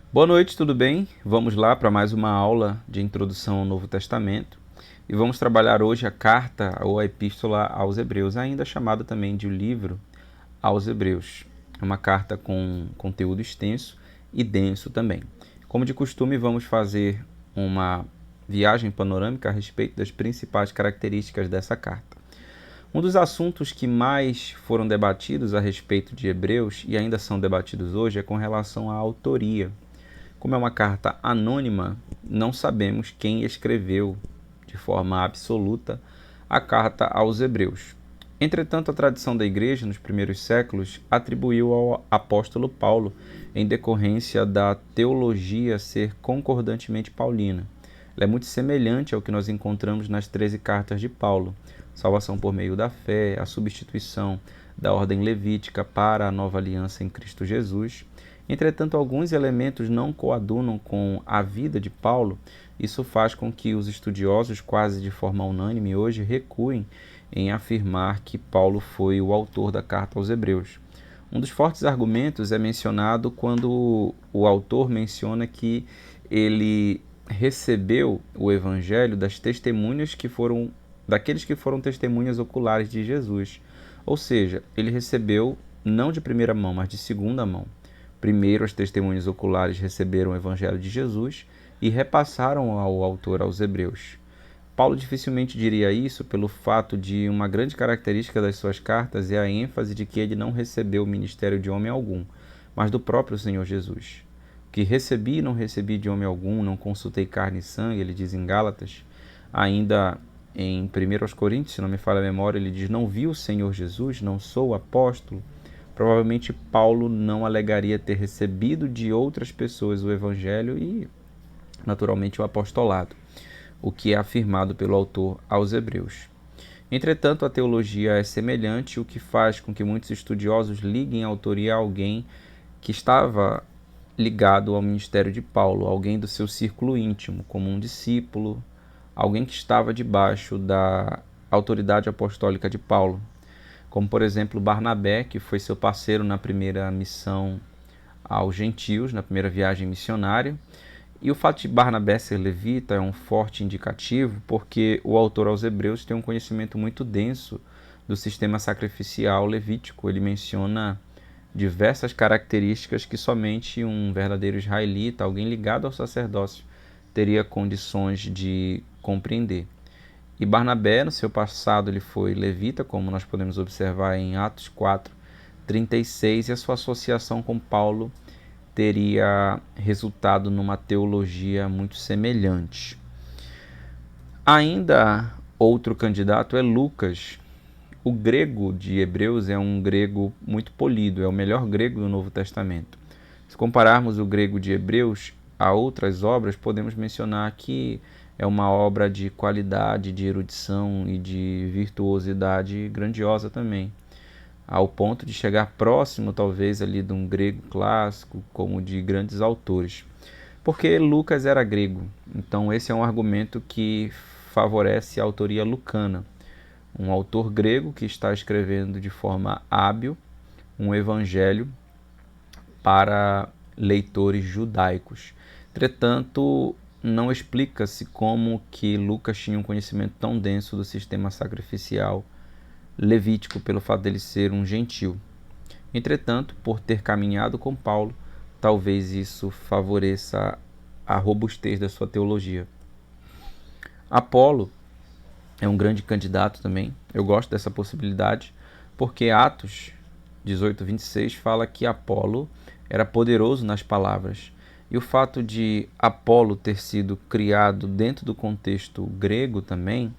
Boa noite, tudo bem? Vamos lá para mais uma aula de introdução ao Novo Testamento e vamos trabalhar hoje a carta ou a epístola aos Hebreus, ainda chamada também de o livro aos Hebreus. É uma carta com conteúdo extenso e denso também. Como de costume, vamos fazer uma viagem panorâmica a respeito das principais características dessa carta. Um dos assuntos que mais foram debatidos a respeito de Hebreus e ainda são debatidos hoje é com relação à autoria. Como é uma carta anônima, não sabemos quem escreveu de forma absoluta a carta aos Hebreus. Entretanto, a tradição da Igreja nos primeiros séculos atribuiu ao apóstolo Paulo, em decorrência da teologia ser concordantemente paulina. Ela é muito semelhante ao que nós encontramos nas 13 cartas de Paulo: salvação por meio da fé, a substituição da ordem levítica para a nova aliança em Cristo Jesus. Entretanto, alguns elementos não coadunam com a vida de Paulo. Isso faz com que os estudiosos, quase de forma unânime hoje, recuem em afirmar que Paulo foi o autor da carta aos Hebreus. Um dos fortes argumentos é mencionado quando o autor menciona que ele recebeu o evangelho das testemunhas daqueles que foram testemunhas oculares de Jesus. Ou seja, ele recebeu não de primeira mão, mas de segunda mão. Primeiro, as testemunhas oculares receberam o evangelho de Jesus e repassaram ao autor, aos Hebreus. Paulo dificilmente diria isso pelo fato de uma grande característica das suas cartas é a ênfase de que ele não recebeu o ministério de homem algum, mas do próprio Senhor Jesus. Que recebi e não recebi de homem algum, não consultei carne e sangue, ele diz em Gálatas. Ainda em 1 Coríntios, se não me falha a memória, ele diz: não vi o Senhor Jesus, não sou apóstolo. Provavelmente Paulo não alegaria ter recebido de outras pessoas o evangelho e, naturalmente, o apostolado, o que é afirmado pelo autor aos Hebreus. Entretanto, a teologia é semelhante, o que faz com que muitos estudiosos liguem a autoria a alguém que estava ligado ao ministério de Paulo, alguém do seu círculo íntimo, como um discípulo, alguém que estava debaixo da autoridade apostólica de Paulo, como por exemplo Barnabé, que foi seu parceiro na primeira missão aos gentios, na primeira viagem missionária. E o fato de Barnabé ser levita é um forte indicativo, porque o autor aos Hebreus tem um conhecimento muito denso do sistema sacrificial levítico. Ele menciona diversas características que somente um verdadeiro israelita, alguém ligado ao sacerdócio, teria condições de compreender. E Barnabé, no seu passado, ele foi levita, como nós podemos observar em Atos 4, 36, e a sua associação com Paulo teria resultado numa teologia muito semelhante. Ainda outro candidato é Lucas. O grego de Hebreus é um grego muito polido, é o melhor grego do Novo Testamento. Se compararmos o grego de Hebreus a outras obras, podemos mencionar que é uma obra de qualidade, de erudição e de virtuosidade grandiosa também, ao ponto de chegar próximo, talvez, ali de um grego clássico, como de grandes autores. Porque Lucas era grego, então esse é um argumento que favorece a autoria lucana. Um autor grego que está escrevendo de forma hábil um evangelho para leitores judaicos. Entretanto, não explica-se como que Lucas tinha um conhecimento tão denso do sistema sacrificial levítico pelo fato dele ser um gentil. Entretanto, por ter caminhado com Paulo, talvez isso favoreça a robustez da sua teologia. Apolo é um grande candidato também. Eu gosto dessa possibilidade, porque Atos 18:26 fala que Apolo era poderoso nas palavras. E o fato de Apolo ter sido criado dentro do contexto grego também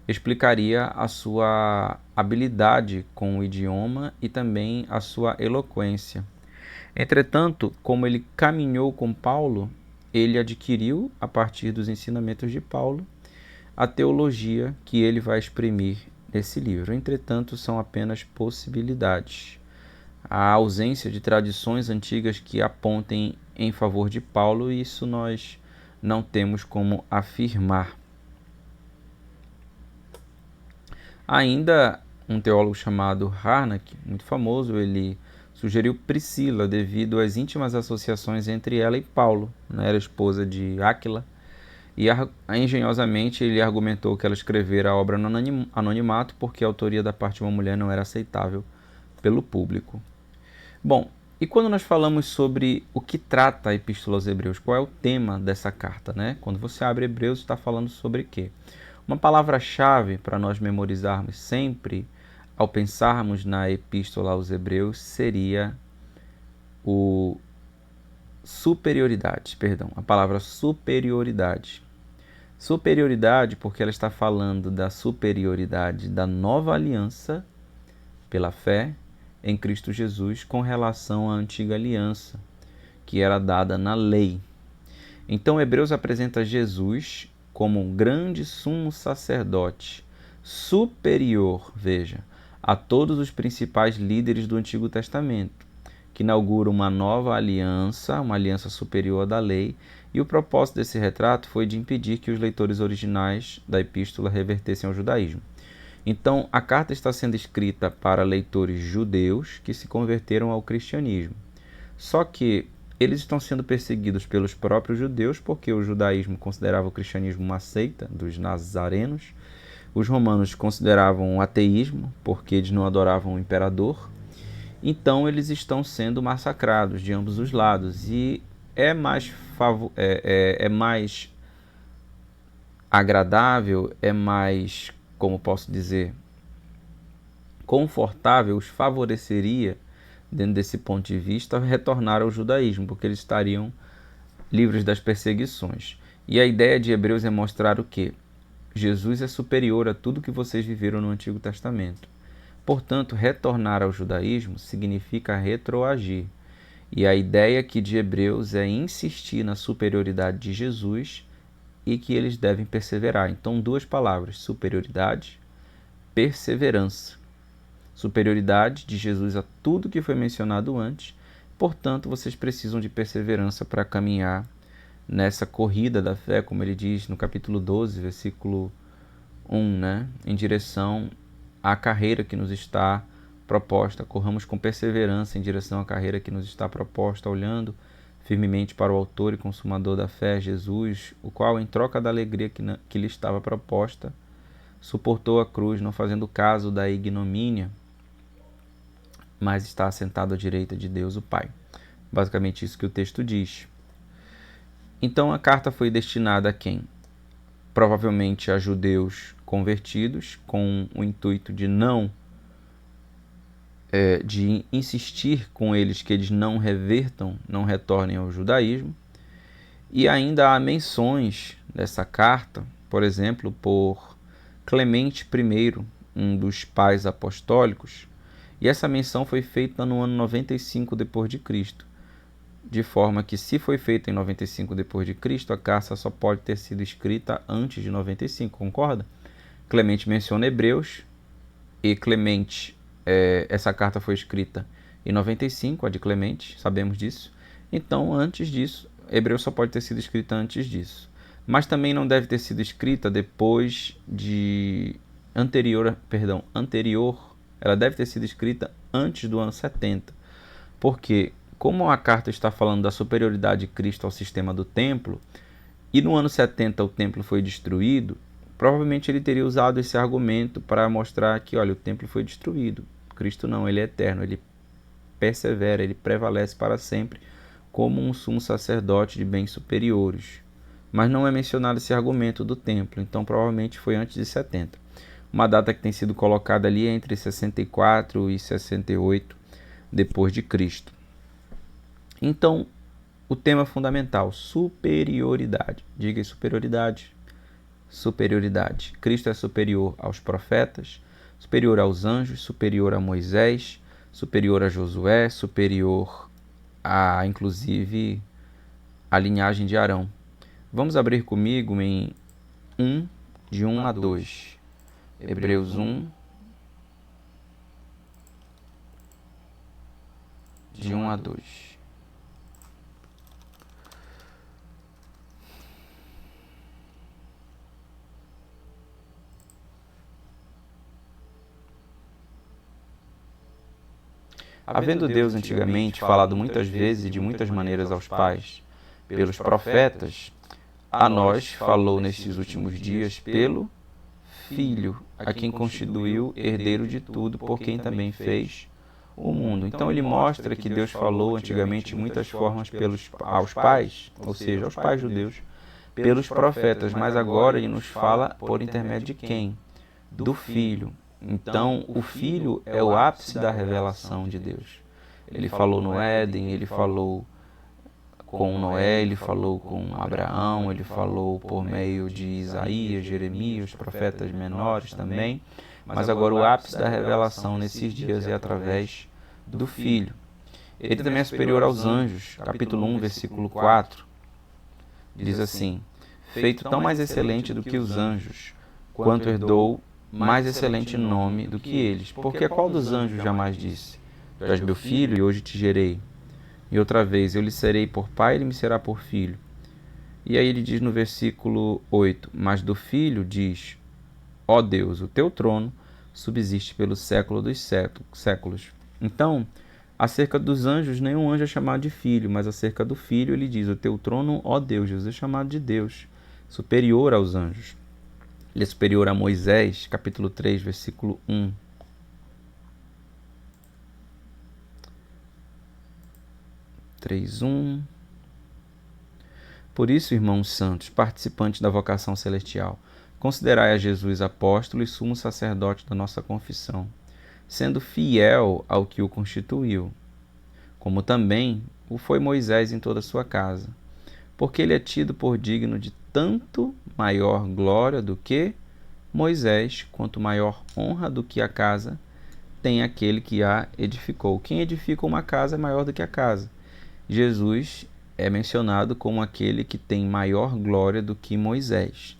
explicaria a sua habilidade com o idioma e também a sua eloquência. Entretanto, como ele caminhou com Paulo, ele adquiriu, a partir dos ensinamentos de Paulo, a teologia que ele vai exprimir nesse livro. Entretanto, são apenas possibilidades. A ausência de tradições antigas que apontem em favor de Paulo, isso nós não temos como afirmar. Ainda um teólogo chamado Harnack, muito famoso, ele Sugeriu Priscila devido às íntimas associações entre ela e Paulo, né? Era esposa de Áquila, e engenhosamente ele argumentou que ela escrevera a obra no anonimato porque a autoria da parte de uma mulher não era aceitável pelo público. Bom, e quando nós falamos sobre o que trata a Epístola aos Hebreus, qual é o tema dessa carta, né? Quando você abre Hebreus, está falando sobre quê? Uma palavra-chave para nós memorizarmos sempre, ao pensarmos na Epístola aos Hebreus, seria o superioridade, perdão, a palavra superioridade. Superioridade porque ela está falando da superioridade da nova aliança pela fé em Cristo Jesus com relação à antiga aliança, que era dada na lei. Então, Hebreus apresenta Jesus como um grande sumo sacerdote, superior, veja, a todos os principais líderes do Antigo Testamento, que inaugura uma nova aliança, uma aliança superior à da lei, e o propósito desse retrato foi de impedir que os leitores originais da epístola revertessem ao judaísmo. Então, a carta está sendo escrita para leitores judeus que se converteram ao cristianismo. Só que eles estão sendo perseguidos pelos próprios judeus porque o judaísmo considerava o cristianismo uma seita dos nazarenos. Os romanos consideravam o ateísmo porque eles não adoravam o imperador. Então eles estão sendo massacrados de ambos os lados e é mais agradável, é mais, como posso dizer, confortável, os favoreceria, dentro desse ponto de vista, retornar ao judaísmo, porque eles estariam livres das perseguições. E a ideia de Hebreus é mostrar o quê? Jesus é superior a tudo que vocês viveram no Antigo Testamento. Portanto, retornar ao judaísmo significa retroagir. E a ideia aqui de Hebreus é insistir na superioridade de Jesus e que eles devem perseverar. Então, duas palavras: superioridade, perseverança. Superioridade de Jesus a tudo que foi mencionado antes. Portanto, vocês precisam de perseverança para caminhar nessa corrida da fé, como ele diz no capítulo 12, versículo 1, né? Em direção à carreira que nos está proposta. Corramos com perseverança em direção à carreira que nos está proposta, olhando firmemente para o autor e consumador da fé, Jesus, o qual, em troca da alegria que lhe estava proposta, suportou a cruz, não fazendo caso da ignomínia, mas está assentado à direita de Deus, o Pai. Basicamente isso que o texto diz. Então a carta foi destinada a quem? Provavelmente a judeus convertidos, com o intuito de de insistir com eles que eles não revertam, não retornem ao judaísmo. E ainda há menções dessa carta, por exemplo, por Clemente I, um dos pais apostólicos, e essa menção foi feita no ano 95 depois de Cristo, de forma que, se foi feita em 95 depois de Cristo, a carta só pode ter sido escrita antes de 95, concorda? Clemente menciona Hebreus, e Clemente, essa carta foi escrita em 95, a de Clemente, sabemos disso. Então, antes disso, Hebreus só pode ter sido escrita antes disso. Mas também não deve ter sido escrita depois de anterior, ela deve ter sido escrita antes do ano 70. Porque, como a carta está falando da superioridade de Cristo ao sistema do templo, e no ano 70 o templo foi destruído, provavelmente ele teria usado esse argumento para mostrar que, olha, o templo foi destruído. Cristo não, ele é eterno, ele persevera, ele prevalece para sempre como um sumo sacerdote de bens superiores. Mas não é mencionado esse argumento do templo, então provavelmente foi antes de 70. Uma data que tem sido colocada ali é entre 64 e 68 depois de Cristo. Então, o tema fundamental, superioridade. Diga aí, superioridade. Superioridade. Cristo é superior aos profetas, superior aos anjos, superior a Moisés, superior a Josué, superior a, inclusive, a linhagem de Arão. Vamos abrir comigo em 1, de 1 a 2. Hebreus 1, de 1 a 2. Havendo Deus antigamente falado muitas vezes e de muitas maneiras aos pais, pelos profetas, a nós falou nestes últimos dias pelo Filho, a quem constituiu herdeiro de tudo, por quem também fez o mundo. Então ele mostra que Deus falou antigamente de muitas formas aos pais, ou seja, aos pais judeus, pelos profetas, mas agora ele nos fala por intermédio de quem? Do Filho. Então o Filho é o ápice da revelação de Deus. Ele falou no Éden, ele falou com Noé, ele falou com Abraão, ele falou por meio de Isaías, Jeremias, os profetas menores também, mas agora o ápice da revelação nesses dias é através do Filho. Ele também é superior aos anjos, capítulo 1, versículo 4, diz assim: feito tão mais excelente do que os anjos, quanto herdou mais excelente nome do que eles. Porque qual dos anjos jamais disse: tu és meu filho e hoje te gerei? E outra vez, eu lhe serei por pai, ele me será por filho. E aí ele diz no versículo 8, mas do filho diz: ó Deus, o teu trono subsiste pelo século dos séculos. Então, acerca dos anjos, nenhum anjo é chamado de filho, mas acerca do filho ele diz: o teu trono, ó Deus. Jesus é chamado de Deus, superior aos anjos. Ele é superior a Moisés, capítulo 3, versículo 1. 3:1. Por isso, irmãos santos, participantes da vocação celestial, considerai a Jesus apóstolo e sumo sacerdote da nossa confissão, sendo fiel ao que o constituiu, como também o foi Moisés em toda a sua casa, porque ele é tido por digno de tanto maior glória do que Moisés, quanto maior honra do que a casa tem aquele que a edificou. Quem edifica uma casa é maior do que a casa. Jesus é mencionado como aquele que tem maior glória do que Moisés.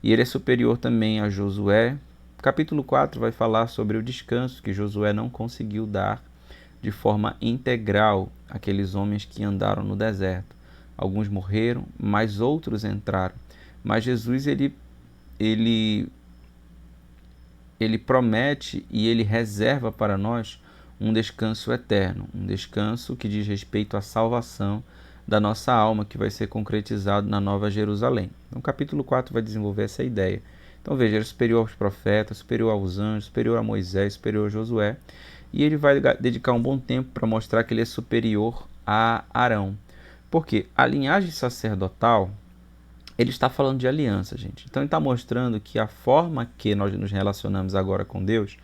E ele é superior também a Josué. Capítulo 4 vai falar sobre o descanso que Josué não conseguiu dar de forma integral àqueles homens que andaram no deserto. Alguns morreram, mas outros entraram. Mas Jesus, ele promete e ele reserva para nós um descanso eterno, um descanso que diz respeito à salvação da nossa alma, que vai ser concretizado na Nova Jerusalém. Então, o capítulo 4 vai desenvolver essa ideia. Então, veja, ele é superior aos profetas, superior aos anjos, superior a Moisés, superior a Josué, e ele vai dedicar um bom tempo para mostrar que ele é superior a Arão. Porque a linhagem sacerdotal, ele está falando de aliança, gente. Então, ele está mostrando que a forma que nós nos relacionamos agora com Deus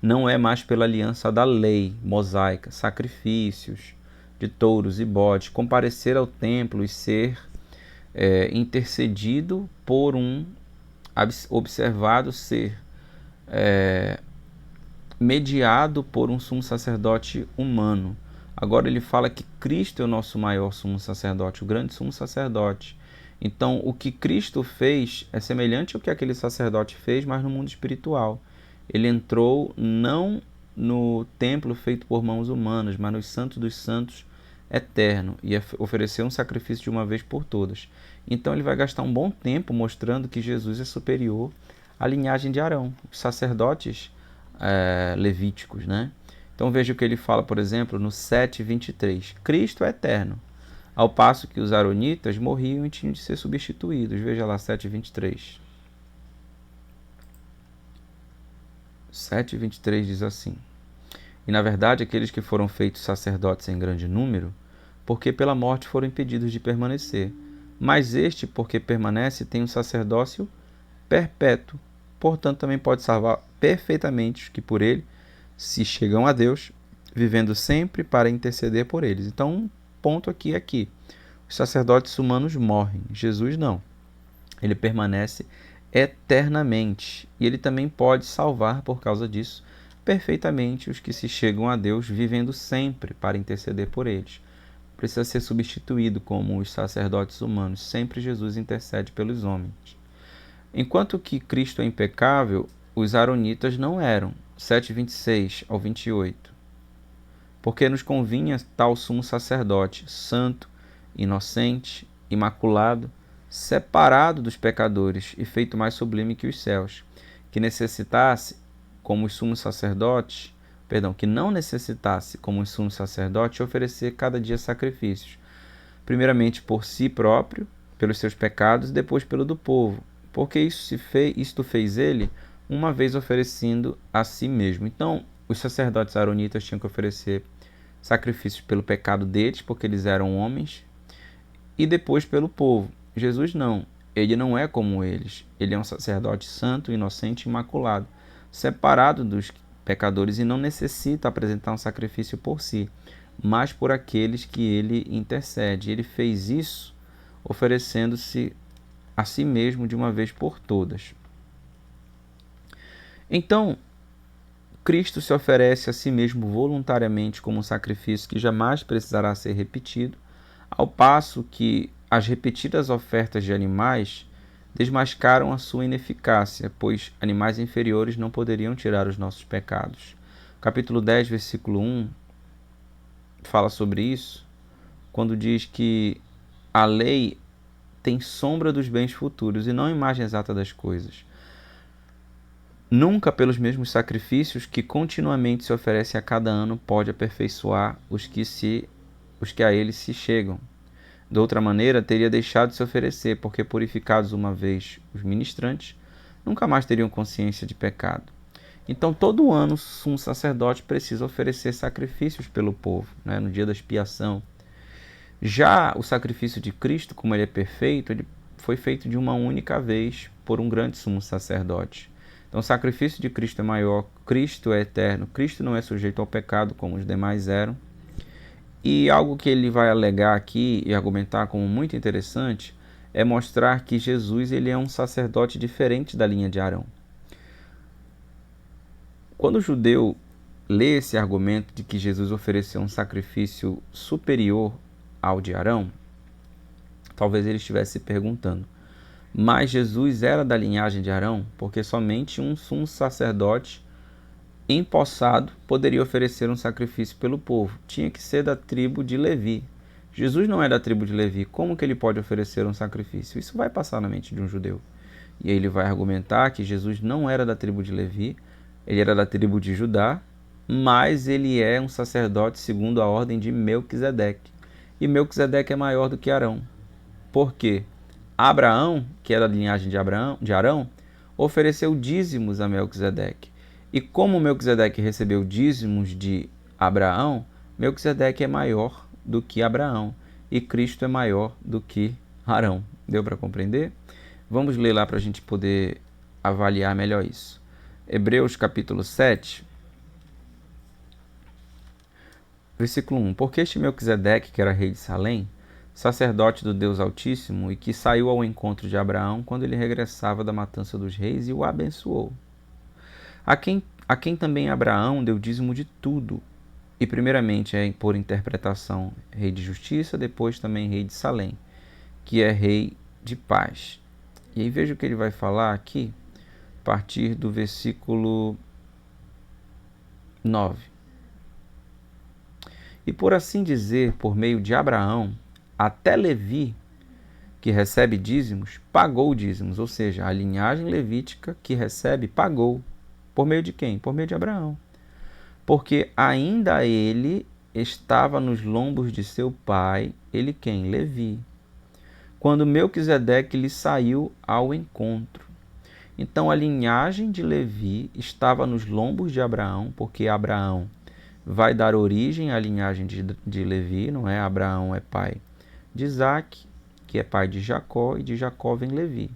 não é mais pela aliança da lei mosaica, sacrifícios de touros e bodes, comparecer ao templo e ser intercedido por um observado ser mediado por um sumo sacerdote humano. Agora ele fala que Cristo é o nosso maior sumo sacerdote, o grande sumo sacerdote. Então, o que Cristo fez é semelhante ao que aquele sacerdote fez, mas no mundo espiritual. Ele entrou não no templo feito por mãos humanas, mas nos santos dos santos eterno, e ofereceu um sacrifício de uma vez por todas. Então ele vai gastar um bom tempo mostrando que Jesus é superior à linhagem de Arão, os sacerdotes levíticos, né? Então veja o que ele fala, por exemplo, no 7:23. Cristo é eterno, ao passo que os aronitas morriam e tinham de ser substituídos. Veja lá, 7:23. 7:23 diz assim: e na verdade aqueles que foram feitos sacerdotes em grande número, porque pela morte foram impedidos de permanecer, mas este, porque permanece, tem um sacerdócio perpétuo, portanto também pode salvar perfeitamente os que por ele se chegam a Deus, vivendo sempre para interceder por eles. Então, um ponto aqui. Os sacerdotes humanos morrem, Jesus não. Ele permanece eternamente. E ele também pode salvar, por causa disso, perfeitamente os que se chegam a Deus, vivendo sempre para interceder por eles. Precisa ser substituído como os sacerdotes humanos. Sempre Jesus intercede pelos homens. Enquanto que Cristo é impecável, os aronitas não eram. 7:26 ao 28. Porque nos convinha tal sumo sacerdote, santo, inocente, imaculado, separado dos pecadores e feito mais sublime que os céus, que necessitasse, como os sumos sacerdotes, que não necessitasse, como sumo sacerdote, oferecer cada dia sacrifícios, primeiramente por si próprio, pelos seus pecados, e depois pelo do povo, porque isto fez ele uma vez oferecendo a si mesmo. Então, os sacerdotes aronitas tinham que oferecer sacrifícios pelo pecado deles, porque eles eram homens, e depois pelo povo. Jesus não. Ele não é como eles. Ele é um sacerdote santo, inocente e imaculado, separado dos pecadores, e não necessita apresentar um sacrifício por si, mas por aqueles que ele intercede. Ele fez isso oferecendo-se a si mesmo de uma vez por todas. Então, Cristo se oferece a si mesmo voluntariamente como um sacrifício que jamais precisará ser repetido, ao passo que as repetidas ofertas de animais desmascaram a sua ineficácia, pois animais inferiores não poderiam tirar os nossos pecados. Capítulo 10, versículo 1 fala sobre isso, quando diz que a lei tem sombra dos bens futuros e não imagem exata das coisas. Nunca pelos mesmos sacrifícios que continuamente se oferecem a cada ano pode aperfeiçoar os que a ele se chegam. De outra maneira, teria deixado de se oferecer, porque purificados uma vez os ministrantes, nunca mais teriam consciência de pecado. Então, todo ano, o sumo sacerdote precisa oferecer sacrifícios pelo povo, né, no dia da expiação. Já o sacrifício de Cristo, como ele é perfeito, ele foi feito de uma única vez por um grande sumo sacerdote. Então, o sacrifício de Cristo é maior, Cristo é eterno, Cristo não é sujeito ao pecado como os demais eram. E algo que ele vai alegar aqui e argumentar como muito interessante é mostrar que Jesus ele é um sacerdote diferente da linha de Arão. Quando o judeu lê esse argumento de que Jesus ofereceu um sacrifício superior ao de Arão, talvez ele estivesse se perguntando, mas Jesus era da linhagem de Arão? Porque somente um sumo sacerdote empossado poderia oferecer um sacrifício pelo povo. Tinha que ser da tribo de Levi. Jesus não é da tribo de Levi. Como que ele pode oferecer um sacrifício? Isso vai passar na mente de um judeu. E ele vai argumentar que Jesus não era da tribo de Levi, ele era da tribo de Judá, mas ele é um sacerdote segundo a ordem de Melquisedeque. E Melquisedeque é maior do que Arão. Por quê? Abraão, que era da linhagem de Arão, ofereceu dízimos a Melquisedeque. E como Melquisedeque recebeu dízimos de Abraão, Melquisedeque é maior do que Abraão e Cristo é maior do que Arão. Deu para compreender? Vamos ler lá para a gente poder avaliar melhor isso. Hebreus capítulo 7, versículo 1. Porque este Melquisedeque, que era rei de Salém, sacerdote do Deus Altíssimo, e que saiu ao encontro de Abraão quando ele regressava da matança dos reis e o abençoou. A quem também Abraão deu dízimo de tudo, e primeiramente é por interpretação rei de justiça, depois também rei de Salém, que é rei de paz. E aí veja o que ele vai falar aqui, a partir do versículo 9. E por assim dizer, por meio de Abraão, até Levi, que recebe dízimos, pagou dízimos, ou seja, a linhagem levítica que recebe, pagou. Por meio de quem? Por meio de Abraão. Porque ainda ele estava nos lombos de seu pai, ele quem? Levi. Quando Melquisedeque lhe saiu ao encontro. Então a linhagem de Levi estava nos lombos de Abraão, porque Abraão vai dar origem à linhagem de Levi, não é? Abraão é pai de Isaque, que é pai de Jacó, e de Jacó vem Levi.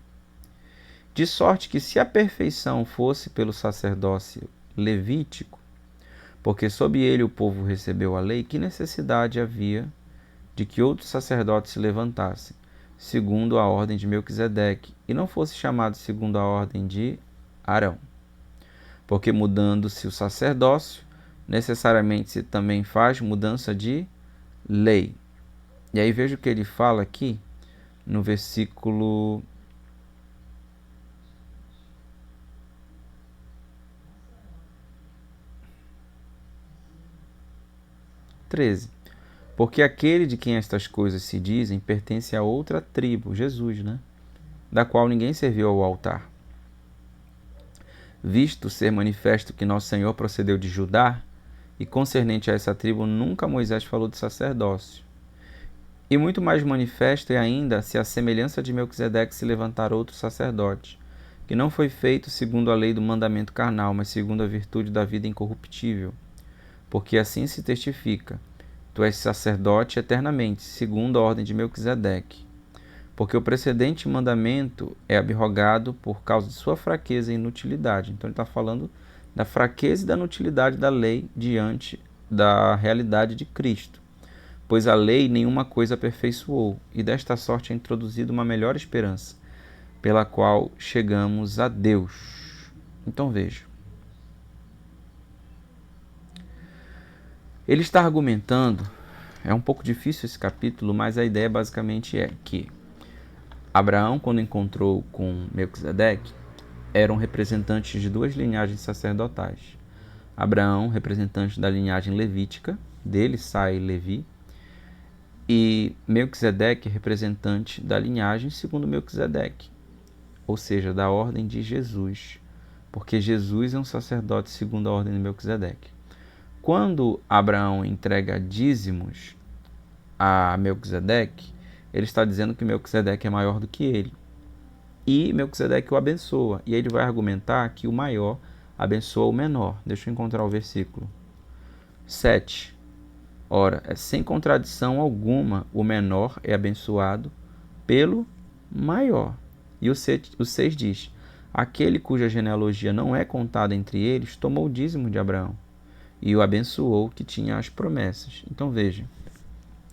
De sorte que se a perfeição fosse pelo sacerdócio levítico, porque sob ele o povo recebeu a lei, que necessidade havia de que outros sacerdotes se levantassem, segundo a ordem de Melquisedeque, e não fosse chamado segundo a ordem de Arão? Porque mudando-se o sacerdócio, necessariamente se também faz mudança de lei. E aí veja o que ele fala aqui no versículo 13. Porque aquele de quem estas coisas se dizem pertence a outra tribo, Jesus, né? Da qual ninguém serviu ao altar. Visto ser manifesto que nosso Senhor procedeu de Judá, e concernente a essa tribo nunca Moisés falou de sacerdócio. E muito mais manifesto é ainda se a semelhança de Melquisedeque se levantar outro sacerdote, que não foi feito segundo a lei do mandamento carnal, mas segundo a virtude da vida incorruptível. Porque assim se testifica: tu és sacerdote eternamente, segundo a ordem de Melquisedeque. Porque o precedente mandamento é abrogado por causa de sua fraqueza e inutilidade. Então ele está falando da fraqueza e da inutilidade da lei diante da realidade de Cristo. Pois a lei nenhuma coisa aperfeiçoou, e desta sorte é introduzida uma melhor esperança, pela qual chegamos a Deus. Então veja. Ele está argumentando, é um pouco difícil esse capítulo, mas a ideia basicamente é que Abraão, quando encontrou com Melquisedeque, eram representantes de duas linhagens sacerdotais. Abraão, representante da linhagem levítica, dele sai Levi, e Melquisedeque, representante da linhagem segundo Melquisedeque, ou seja, da ordem de Jesus, porque Jesus é um sacerdote segundo a ordem de Melquisedeque. Quando Abraão entrega dízimos a Melquisedeque, ele está dizendo que Melquisedeque é maior do que ele. E Melquisedeque o abençoa. E ele vai argumentar que o maior abençoa o menor. Deixa eu encontrar o versículo. 7. Ora, sem contradição alguma, o menor é abençoado pelo maior. E o 6 diz: aquele cuja genealogia não é contada entre eles, tomou o dízimo de Abraão e o abençoou que tinha as promessas. Então veja,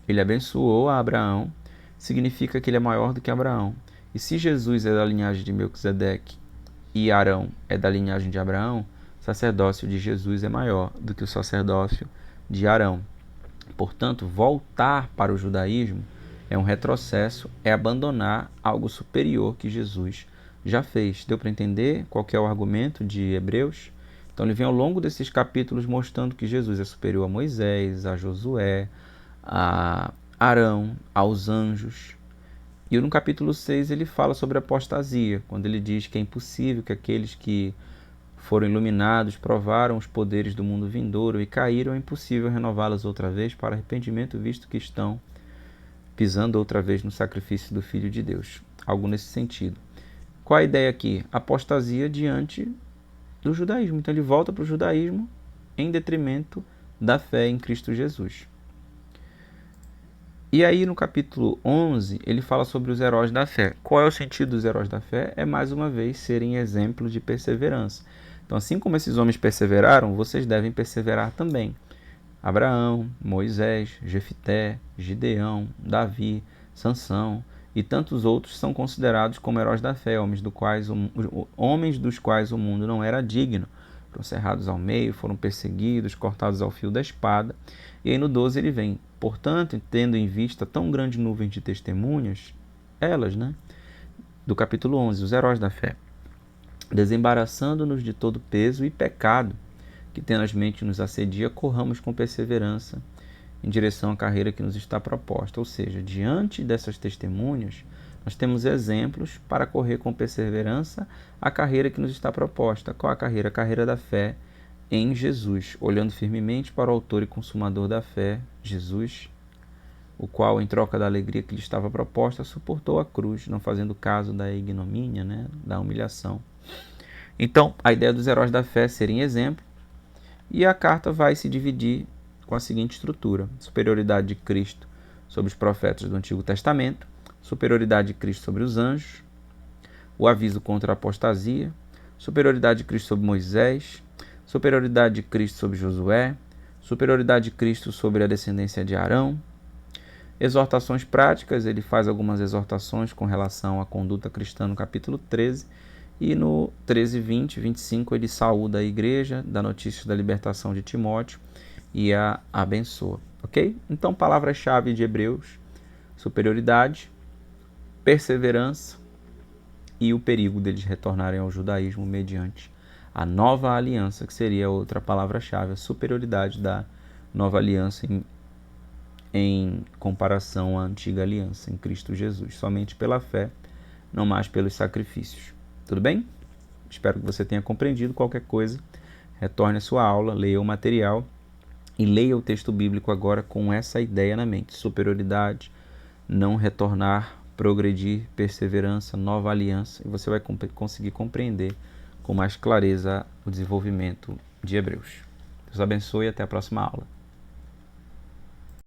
ele abençoou a Abraão, significa que ele é maior do que Abraão. E se Jesus é da linhagem de Melquisedeque e Arão é da linhagem de Abraão, o sacerdócio de Jesus é maior do que o sacerdócio de Arão. Portanto, voltar para o judaísmo é um retrocesso, é abandonar algo superior que Jesus já fez. Deu para entender qual que é o argumento de Hebreus? Então ele vem ao longo desses capítulos mostrando que Jesus é superior a Moisés, a Josué, a Arão, aos anjos. E no capítulo 6 ele fala sobre a apostasia, quando ele diz que é impossível que aqueles que foram iluminados, provaram os poderes do mundo vindouro e caíram, é impossível renová-las outra vez para arrependimento, visto que estão pisando outra vez no sacrifício do Filho de Deus. Algo nesse sentido. Qual a ideia aqui? Apostasia diante do judaísmo. Então ele volta para o judaísmo em detrimento da fé em Cristo Jesus. E aí no capítulo 11 ele fala sobre os heróis da fé. Qual é o sentido dos heróis da fé? É mais uma vez serem exemplos de perseverança. Então assim como esses homens perseveraram, vocês devem perseverar também. Abraão, Moisés, Jefité, Gideão, Davi, Sansão e tantos outros são considerados como heróis da fé, homens dos quais o mundo não era digno. Foram cerrados ao meio, foram perseguidos, cortados ao fio da espada. E aí no 12 ele vem: portanto, tendo em vista tão grande nuvem de testemunhas, elas, do capítulo 11, os heróis da fé, desembaraçando-nos de todo peso e pecado que tenazmente nos assedia, corramos com perseverança em direção à carreira que nos está proposta. Ou seja, diante dessas testemunhas, nós temos exemplos para correr com perseverança a carreira que nos está proposta. Qual a carreira? A carreira da fé em Jesus, olhando firmemente para o autor e consumador da fé, Jesus, o qual, em troca da alegria que lhe estava proposta, suportou a cruz, não fazendo caso da ignomínia, da humilhação. Então, a ideia dos heróis da fé serem exemplo, e a carta vai se dividir com a seguinte estrutura: superioridade de Cristo sobre os profetas do Antigo Testamento, superioridade de Cristo sobre os anjos, o aviso contra a apostasia, superioridade de Cristo sobre Moisés, superioridade de Cristo sobre Josué, superioridade de Cristo sobre a descendência de Arão, exortações práticas. Ele faz algumas exortações com relação à conduta cristã no capítulo 13, e no 13, 20, 25 ele saúda a igreja, dá notícias da libertação de Timóteo e a abençoa. Ok? Então, palavras-chave de Hebreus: superioridade, perseverança e o perigo deles retornarem ao judaísmo mediante a nova aliança, que seria outra palavra-chave, a superioridade da nova aliança em comparação à antiga aliança em Cristo Jesus, somente pela fé, não mais pelos sacrifícios. Tudo bem? Espero que você tenha compreendido. Qualquer coisa, retorne à sua aula, leia o material E leia o texto bíblico agora com essa ideia na mente: superioridade, não retornar, progredir, perseverança, nova aliança, e você vai conseguir compreender com mais clareza o desenvolvimento de Hebreus. Deus abençoe e até a próxima aula.